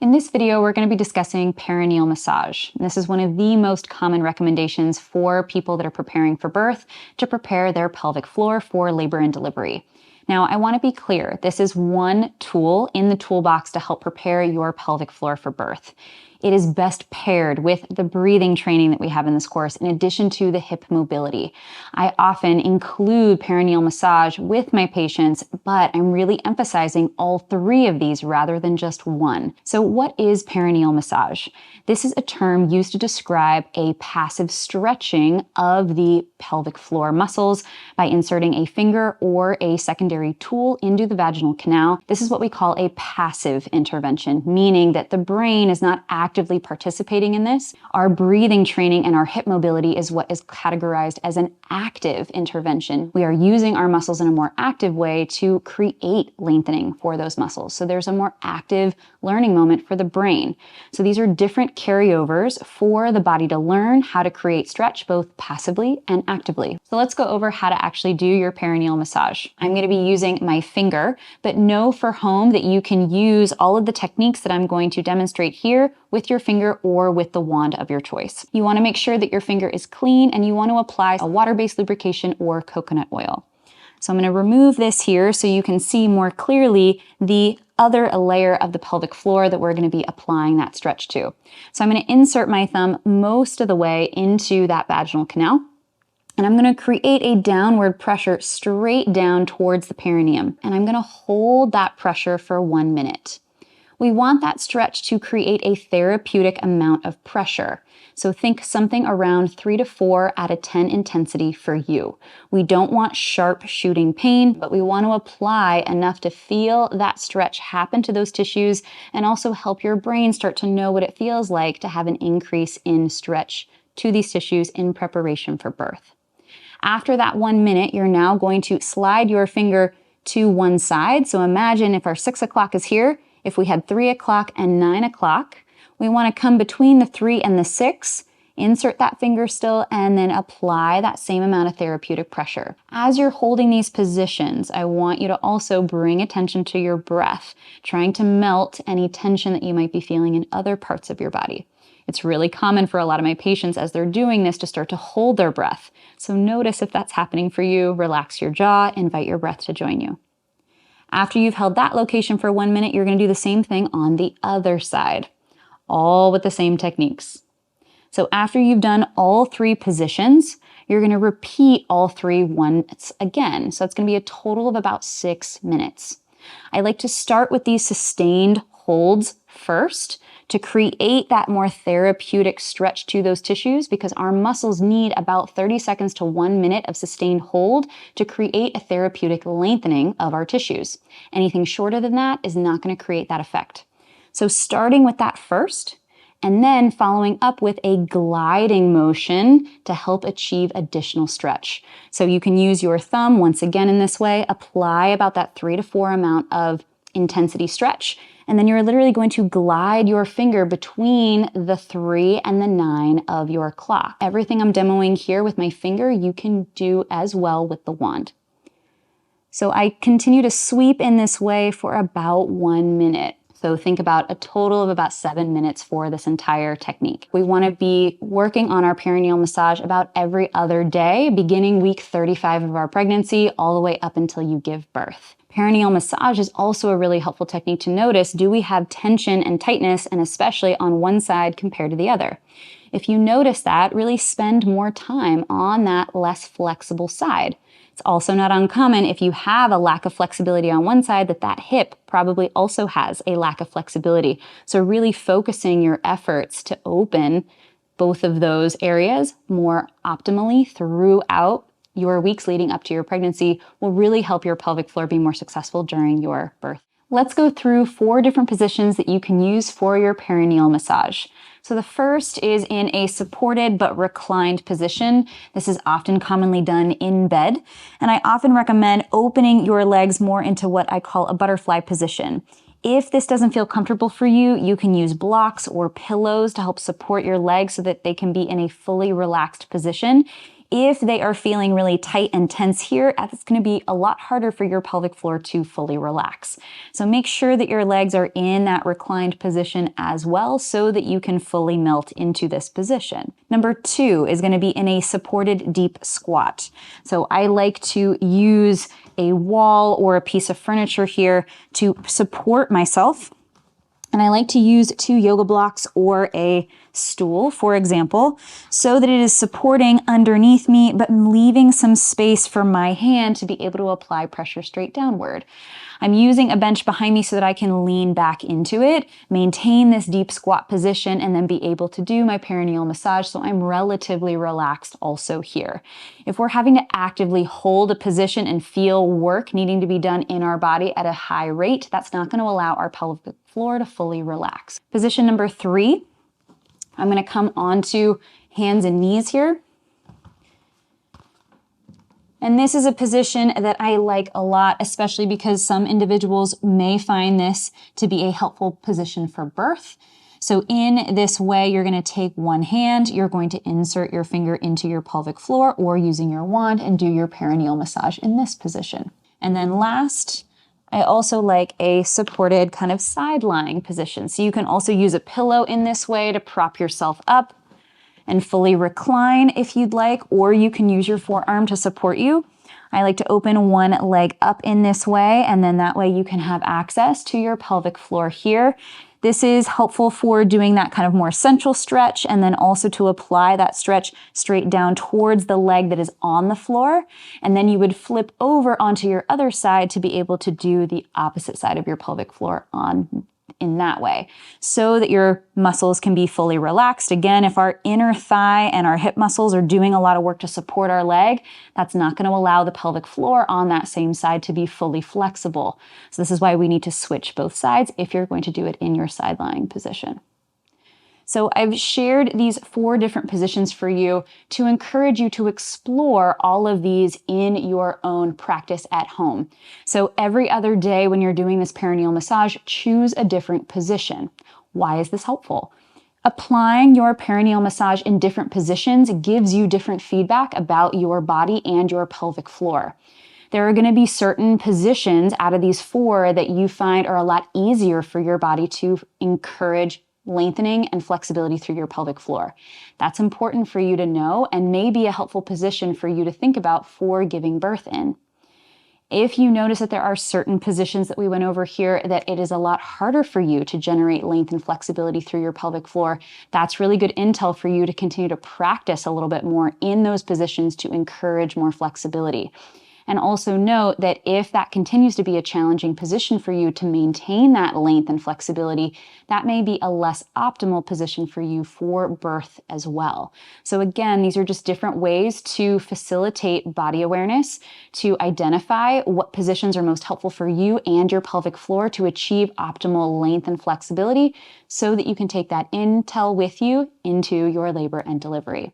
In this video, we're going to be discussing perineal massage. This is one of the most common recommendations for people that are preparing for birth to prepare their pelvic floor for labor and delivery. Now, I want to be clear, this is one tool in the toolbox to help prepare your pelvic floor for birth. It is best paired with the breathing training that we have in this course, in addition to the hip mobility. I often include perineal massage with my patients, but I'm really emphasizing all three of these rather than just one. So what is perineal massage? This is a term used to describe a passive stretching of the pelvic floor muscles by inserting a finger or a secondary tool into the vaginal canal. This is what we call a passive intervention, meaning that the brain is not actively participating in this. Our breathing training and our hip mobility is what is categorized as an active intervention. We are using our muscles in a more active way to create lengthening for those muscles. So there's a more active learning moment for the brain. So these are different carryovers for the body to learn how to create stretch both passively and actively. So let's go over how to actually do your perineal massage. I'm going to be using my finger, but know for home that you can use all of the techniques that I'm going to demonstrate here with your finger or with the wand of your choice. You want to make sure that your finger is clean and you want to apply a water-based lubrication or coconut oil. So I'm going to remove this here so you can see more clearly the other layer of the pelvic floor that we're going to be applying that stretch to. So I'm going to insert my thumb most of the way into that vaginal canal. And I'm going to create a downward pressure straight down towards the perineum. And I'm going to hold that pressure for 1 minute. We want that stretch to create a therapeutic amount of pressure. So think something around 3 to 4 out of 10 intensity for you. We don't want sharp shooting pain, but we want to apply enough to feel that stretch happen to those tissues and also help your brain start to know what it feels like to have an increase in stretch to these tissues in preparation for birth. After that 1 minute, you're now going to slide your finger to one side. So imagine if our 6 o'clock is here, if we had 3 o'clock and 9 o'clock, we want to come between the 3 and the 6, insert that finger still, and then apply that same amount of therapeutic pressure. As you're holding these positions, I want you to also bring attention to your breath, trying to melt any tension that you might be feeling in other parts of your body. It's really common for a lot of my patients as they're doing this to start to hold their breath. So notice if that's happening for you, relax your jaw, invite your breath to join you. After you've held that location for 1 minute, you're going to do the same thing on the other side, all with the same techniques. So after you've done all three positions, you're going to repeat all three once again. So it's going to be a total of about 6 minutes. I like to start with these sustained holds first to create that more therapeutic stretch to those tissues because our muscles need about 30 seconds to 1 minute of sustained hold to create a therapeutic lengthening of our tissues. Anything shorter than that is not going to create that effect. So starting with that first, and then following up with a gliding motion to help achieve additional stretch. So you can use your thumb once again in this way, apply about that 3 to 4 amount of intensity stretch, and then you're literally going to glide your finger between the 3 and the 9 of your clock. Everything I'm demoing here with my finger, you can do as well with the wand. So I continue to sweep in this way for about 1 minute. So think about a total of about 7 minutes for this entire technique. We want to be working on our perineal massage about every other day, beginning week 35 of our pregnancy, all the way up until you give birth. Perineal massage is also a really helpful technique to notice, do we have tension and tightness, and especially on one side compared to the other? If you notice that, really spend more time on that less flexible side. It's also not uncommon if you have a lack of flexibility on one side that hip probably also has a lack of flexibility. So really focusing your efforts to open both of those areas more optimally throughout your weeks leading up to your pregnancy will really help your pelvic floor be more successful during your birth. Let's go through 4 different positions that you can use for your perineal massage. So the first is in a supported but reclined position. This is often commonly done in bed, and I often recommend opening your legs more into what I call a butterfly position. If this doesn't feel comfortable for you, you can use blocks or pillows to help support your legs so that they can be in a fully relaxed position. If they are feeling really tight and tense here, it's going to be a lot harder for your pelvic floor to fully relax. So make sure that your legs are in that reclined position as well so that you can fully melt into this position. Number 2 is going to be in a supported deep squat. So I like to use a wall or a piece of furniture here to support myself. And I like to use 2 yoga blocks or a stool, for example, so that it is supporting underneath me, but leaving some space for my hand to be able to apply pressure straight downward. I'm using a bench behind me so that I can lean back into it, maintain this deep squat position, and then be able to do my perineal massage, so I'm relatively relaxed also here. If we're having to actively hold a position and feel work needing to be done in our body at a high rate, that's not going to allow our pelvic floor to fully relax. Position number 3, I'm going to come onto hands and knees here. And this is a position that I like a lot, especially because some individuals may find this to be a helpful position for birth. So in this way, you're going to take one hand, you're going to insert your finger into your pelvic floor or using your wand and do your perineal massage in this position. And then last, I also like a supported kind of side lying position. So you can also use a pillow in this way to prop yourself up and fully recline if you'd like, or you can use your forearm to support you. I like to open one leg up in this way, and then that way you can have access to your pelvic floor here. This is helpful for doing that kind of more central stretch, and then also to apply that stretch straight down towards the leg that is on the floor. And then you would flip over onto your other side to be able to do the opposite side of your pelvic floor in that way, so that your muscles can be fully relaxed. Again, if our inner thigh and our hip muscles are doing a lot of work to support our leg, that's not going to allow the pelvic floor on that same side to be fully flexible. So this is why we need to switch both sides if you're going to do it in your side lying position. So I've shared these 4 different positions for you to encourage you to explore all of these in your own practice at home. So every other day when you're doing this perineal massage, choose a different position. Why is this helpful? Applying your perineal massage in different positions gives you different feedback about your body and your pelvic floor. There are going to be certain positions out of these 4 that you find are a lot easier for your body to encourage lengthening and flexibility through your pelvic floor. That's important for you to know and may be a helpful position for you to think about for giving birth in. If you notice that there are certain positions that we went over here that it is a lot harder for you to generate length and flexibility through your pelvic floor, that's really good intel for you to continue to practice a little bit more in those positions to encourage more flexibility. And also note that if that continues to be a challenging position for you to maintain that length and flexibility, that may be a less optimal position for you for birth as well. So again, these are just different ways to facilitate body awareness, to identify what positions are most helpful for you and your pelvic floor to achieve optimal length and flexibility so that you can take that intel with you into your labor and delivery.